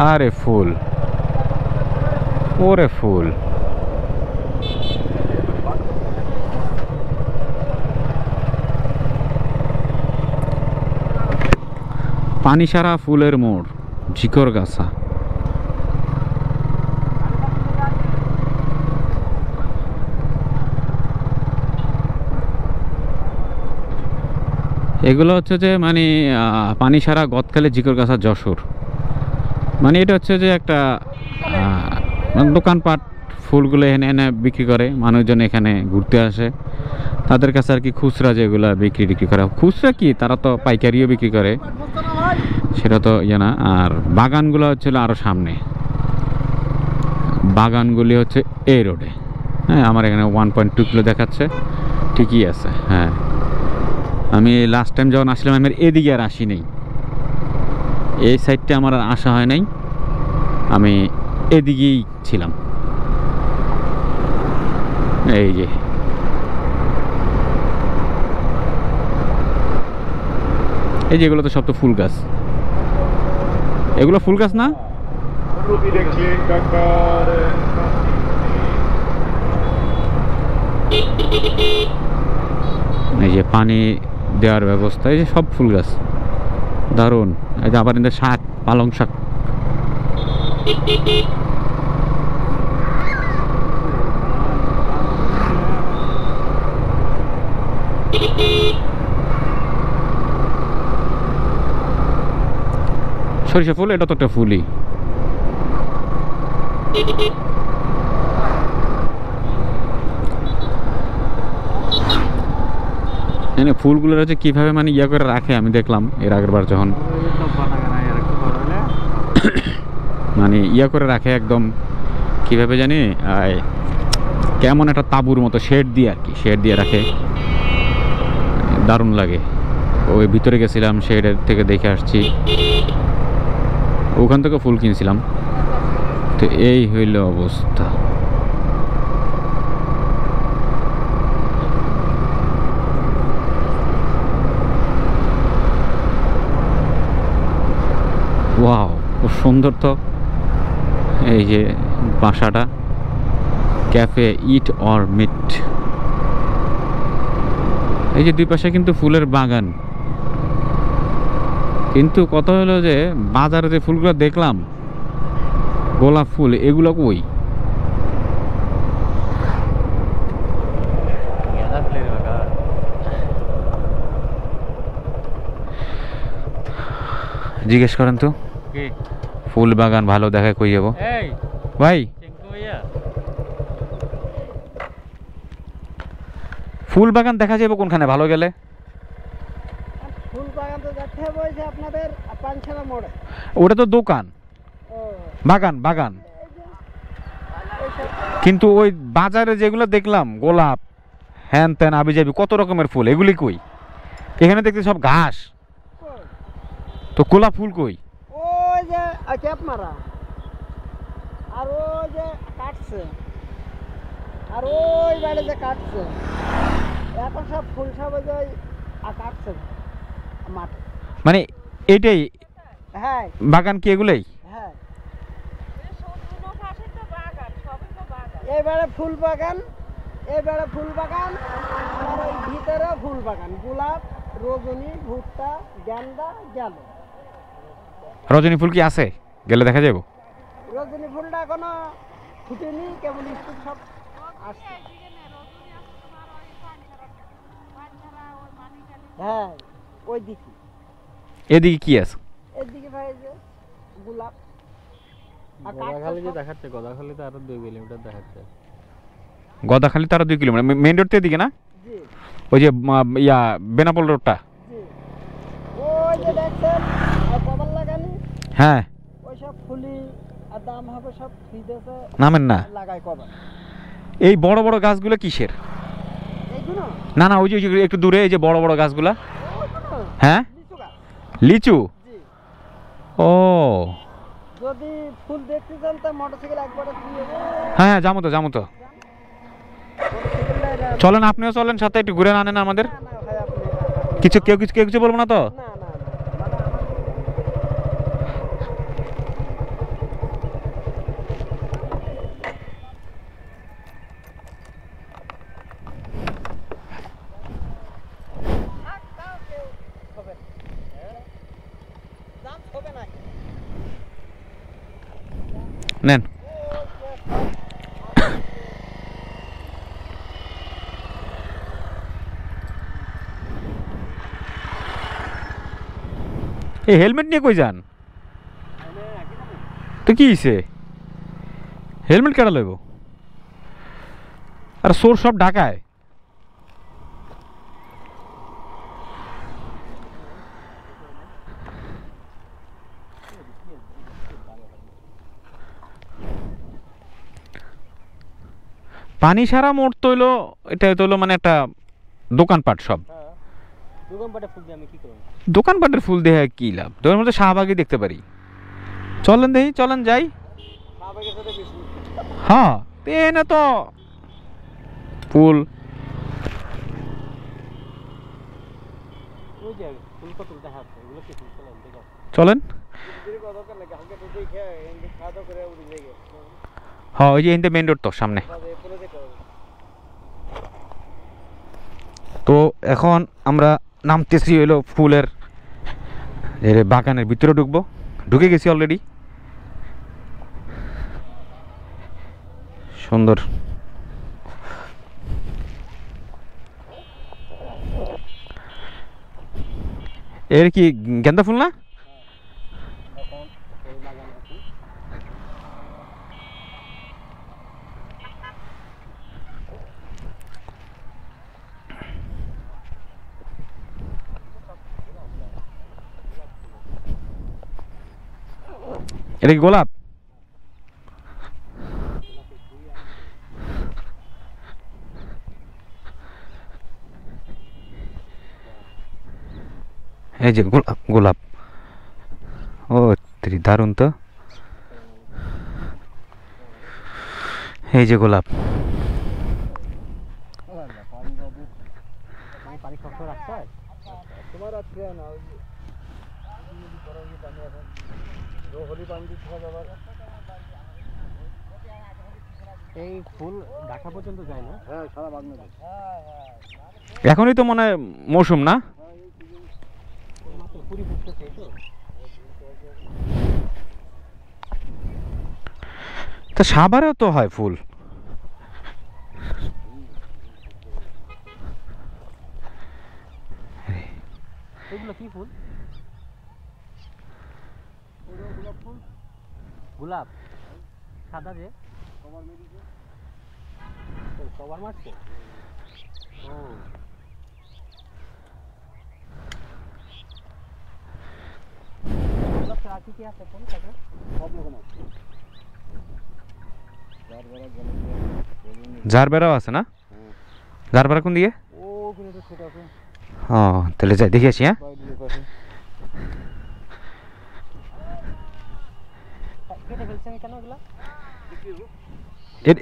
আরে ফুল, ওরে ফুল। পানিসারা ফুলের মোড়, ঝিকরগাছা। এগুলো হচ্ছে যে মানে পানিসারা, গদখালি, ঝিকরগাছা, যশোর। মানে এটা হচ্ছে যে একটা দোকানপাট, ফুলগুলো এনে এনে বিক্রি করে, মানুষজন এখানে ঘুরতে আসে। তাদের কাছে আর কি খুচরা যেগুলো বিক্রি করে, খুচরা কি, তারা তো পাইকারিও বিক্রি করে, সেটা তো ইয়ে না। আর বাগানগুলো হচ্ছিল আরও সামনে, বাগানগুলি হচ্ছে এই রোডে। হ্যাঁ, আমার এখানে 1.2 কিলো দেখাচ্ছে, ঠিকই আছে। হ্যাঁ, আমি লাস্ট টাইম যখন আসলাম আমি এদিকে আর আসি নাই, এই সাইডটা আমার আর আসা হয় নাই, আমি এদিকেই ছিলাম। এই যে এই যেগুলো তো সব তো ফুল গাছ, এগুলো ফুল গাছ না? এই যে পানি দেওয়ার ব্যবস্থা, এই যে সব ফুল গাছ, দারুণ। এই যে আবার এদের শাক, পালং শাক। সরিষা ফুল, এটা তো একটা ফুলই। ফুলগুলো হচ্ছে কিভাবে মানে ইয়া করে রাখে, আমি দেখলাম এর আগের বার যখন মানে ইয়া করে রাখে একদম, কিভাবে জানি, কেমন একটা তাঁবুর মতো শেড দিয়ে আর কি, শেড দিয়ে রাখে, দারুণ লাগে। ওই ভিতরে গেছিলাম, শেডের থেকে দেখে আসছি, ওখান থেকে ফুল কিনছিলাম। তো এই হইল অবস্থা। ওয়াও, খুব সুন্দর তো। এই যে বাসাটা, ক্যাফে ইট অর মিট। এই যে দুই পাশে কিন্তু ফুলের বাগান, কিন্তু কথা হলো যে বাজারে যে ফুলগুলো দেখলাম, গোলাপ ফুল, এগুলো কই? জিজ্ঞেস করেন তো, ফুল বাগান ভালো দেখায় কই যাবো ভাই? ফুল বাগান দেখা যাবে কোনখানে ভালো গেলে? ফুল বাগান তো দেখতে হবে ওই যে আপনাদের পানছাড়া মোড়ে। ওটা তো দোকান, বাগান বাগান। কিন্তু ওই বাজারে যেগুলো দেখলাম, গোলাপ, হ্যান ত্যান আবি যাবি কত রকমের ফুল, এগুলি কই? এখানে দেখতে সব ঘাস, তো গোলাপ ফুল কই? ওই যে ক্যাপ মারা, আর ওই যে কাটছে, আর ওই বাড়ি যে কাটছে, এখন সব ফুল সব ওই যে কাটছে মাঠে। মানে এটাই হ্যাঁ, বাগান কি এগুলোই? হ্যাঁ, এবারে ফুল বাগান, এবারে ফুল বাগান, আর ওই ভিতরে ফুল বাগান, গোলাপ, রজনী, ভুট্টা, গেন্দা গেল। রজনী ফুল কি আছে? গেলে দেখা যাবো। রজনী ফুলটা এখনো ফুটেনি, কেবল স্কুল সব আসছে। হ্যাঁ, ওই দিকে। এদিকে কি আছে? এদিকে ভাই যে গোলাপ, গদাখালি যে দেখাচ্ছে, গদাখালি তো আরো 2 কিলোমিটার দেখাচ্ছে। গদাখালি তার 2 কিলোমিটার, মেইন রোড তো এদিকে না? জি, ওই যে ইয়া বেনাপোল রোডটা। জি, ওই যে দেখছেন কদল লাগানি, হ্যাঁ, ওই সব ফুলি আর দাম হবে সব ফ্রিজেতে নামেন না। লাগায় কদল। এই বড় বড় গাছগুলো কিসের? এইগুলো না না, ওই যে একটু দূরে এই যে বড় বড় গাছগুলা। ওইগুলো হ্যাঁ, লিচু গাছ। লিচু। জি, ও যদি ফুল দেখতে চান তা মোটরসাইকেল একবারে দিয়ে হ্যাঁ হ্যাঁ, যাবো তো যাবো তো। চলেন, আপনিও চলেন সাথে, একটু ঘুরে আনেন আমাদের। না না ভাই, আপনি কেউ কিছু বলবো না তো? না না না, মানে আমার জাম হবে না নেন। এই হেলমেট নিয়ে কই যান? তো কি হইছে? হেলমেট কেডা লইব? আর সোর সব ঢাকায়। পানি সারা মোড় তৈল, এটা তৈল মানে একটা দোকানপাট সব। দোকানপাটে ফুল দিয়ে আমি কি করব? দোকানপাটের ফুল দেখে কি লাভ? দোকানের মধ্যে শাহবাগই দেখতে পারি। চলেন দেখি, চলেন যাই। শাহবাগের সাথে বেশি হ্যাঁ, না তো ফুল। ওই যে ফুল কত দেখা যাচ্ছে, এগুলো কি ফুল চলেন দেখো। চলেন। দরকার লাগে হালকা দুধ দেখে এন্ড খাওয়া করে উড়ে যাবে। হ্যাঁ, ওই যে ইন্দে মেইন রোড তো সামনে। তো এখন আমরা নামতেছি হইলো ফুলের বাগানের ভিতরে ঢুকবো। ঢুকে গেছি অলরেডি। সুন্দর। এর কি গেন্দা ফুল না? এটা কি গোলাপ? এই যে গোলাপ, গোলাপ। ও দারুণ তো। এই যে গোলাপ। পানি কখন রাখছে? তোমার আছে না ওই রোহলি পানি খাওয়া যাবে। এই ফুল ঢাকা পর্যন্ত যায় না? হ্যাঁ, সারা বাংলাদেশ। এখনই তো মনে হয় মৌসুম না? মাত্র পুরি ফুটতেছে তো। তা সাভারেও তো হয় ফুল। এগুলো কি ফুল? গোলাপ ফুল। গোলাপ সাদা যে কভার মেডিছে। ও কভার মারছে। ও গোলাপ ছাড়া কি আছে কোন কাকা? সব রকম আছে। ঝাড়বেড়াও আছে না? ঝাড়বেড়া কোন দিকে? ও ওখানে তো ছোট আছে। ও তাহলে যাই দেখে আসি। হ্যাঁ, কেটে ফেলছেন কেন এগুলা?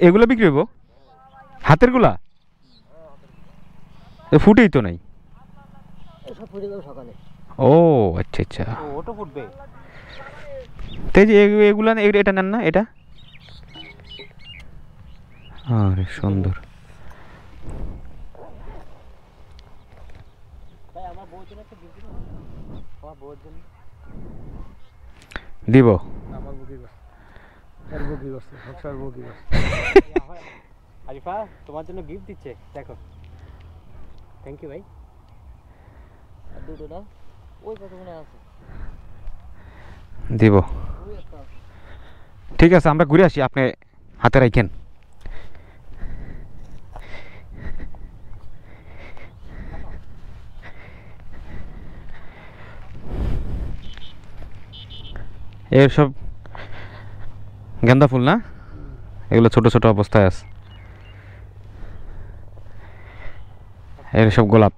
এগুলো বিক্রি হইব? হাতের গুলা ফুটেই তো নাই। সব ফুটে যাবে সকালে। ও আচ্ছা আচ্ছা। ও ওটা ফুটবে। তাই যে এগুলা এটা নেন না এটা? আরে সুন্দর। তাই আমার বউর জন্য একটা গিফট দিন। আমার বউর জন্য দিব। আমার বউ কি করছে? আর বউ কি করছে? সবসময় বউ কি করছে? আরিফা তোমার জন্য গিফট দিচ্ছে দেখো। থ্যাংক ইউ ভাই। আর দুটো দাও। ওই কত মনে আছে? দিব। ওই একটা। ঠিক আছে, আমরা ঘুরে আসি, আপনি হাতে রাখেন। এর সব গেন্দা ফুল না? এগুলো ছোট ছোট অবস্থায় আছে। এর সব গোলাপ।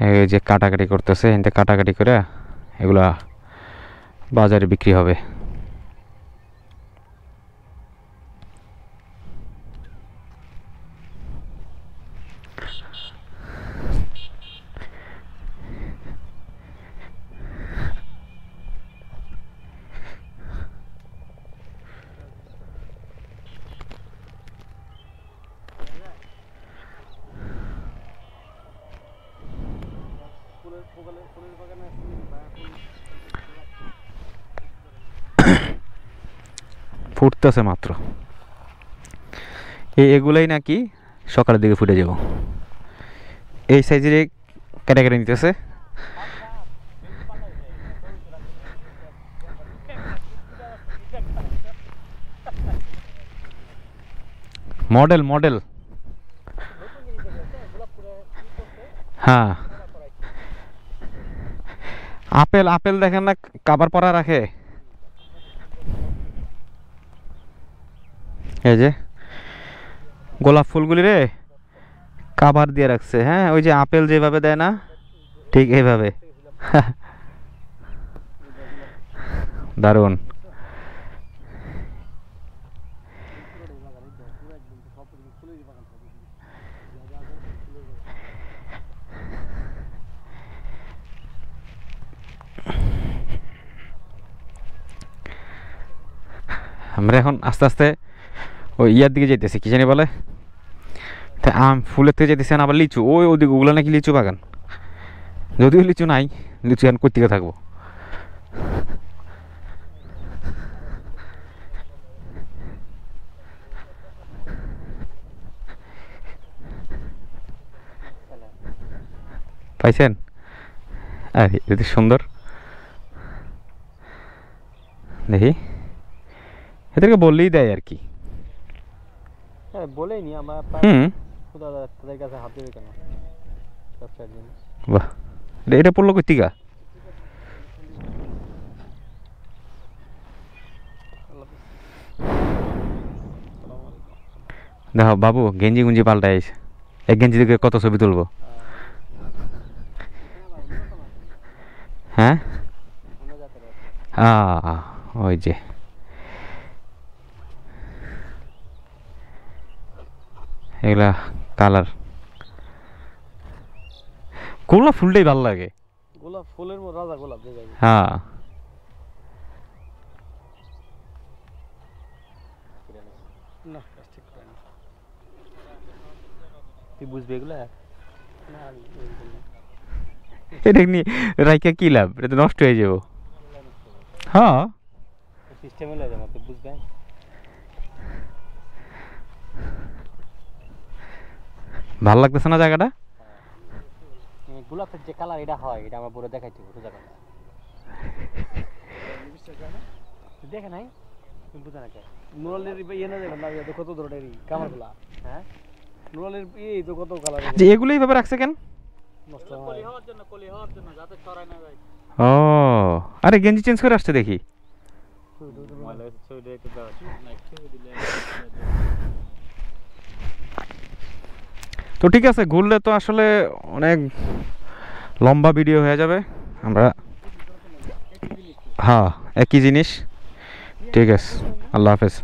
এই যে কাটাকাটি করতেছে, এতে কাটাকাটি করে এগুলা বাজারে বিক্রি হবে। ফুটতেছে মাত্র, এগুলাই নাকি সকালের দিকে ফুটে যাব। এই সাইজের কেটে কেটে নিতেছে। মডেল মডেল, হ্যাঁ আপেল আপেল দেখেন না কাবার পরা রাখে, এই যে গোলাপ ফুলগুলি রে কাবার দিয়ে রাখছে। হ্যাঁ ওই যে আপেল যেভাবে দেয় না ঠিক এইভাবে। দারুণ। আমরা এখন আস্তে আস্তে ওই ইয়ার দিকে যাইতেছি, কি জানি বলে, আম ফুলের থেকে যেতেছি। আবার লিচু, ওই ওদিকে ওগুলো নাকি লিচু বাগান, যদিও লিচু নাই, লিচু এখন কই থেকে থাকবো। পাইছেন? আরে এটা সুন্দর, দেখি এদেরকে বললেই দেয় আর কি। হ্যাঁ বলেই নি আমরা, তাদের কাছে হাত দেবে কেন? বাহ, এটা পড়লো কই তিকা? দেখো বাবু গেঞ্জি গুঞ্জি পাল্টাই আইছে, এক গেঞ্জি দিকে কত ছবি তুলবো। হ্যাঁ ওই যে এগুলা কালার, গোলাপ ফুলটাই ভালো লাগে। গোলাপ ফুলের রাজা গোলাপ। হ্যাঁ তুই বুঝবি এগুলা? এটা নিয়ে রাইকা কি লাভ, এটা তো নষ্ট হয়ে যাবো। হ্যাঁ সিস্টেম হলে যাবে, তুই বুঝবে। ভাল লাগতেছে না জায়গাটা? গোলাপের যে কালার এটা হয়, এটা আমার পুরো দেখাইতে সোজা কথা। দেখে নাই তুমি বুঝা না কে? নুরালের ইয়ে না যাবে না, কত ধরনের কামার গুলা। হ্যাঁ নুরালের এই তো কত কালার, যে এগুলো এইভাবে রাখছে কেন? নষ্ট কলি হওয়ার জন্য যাতে ছড়ায় না যায়। ও আরে গেঞ্জি চেঞ্জ করে আসছে দেখি। তো ঠিক আছে, ঘুরলে তো আসলে অনেক লম্বা ভিডিও হয়ে যাবে। আমরা হ্যাঁ একই জিনিস। ঠিক আছে, আল্লাহ হাফেজ।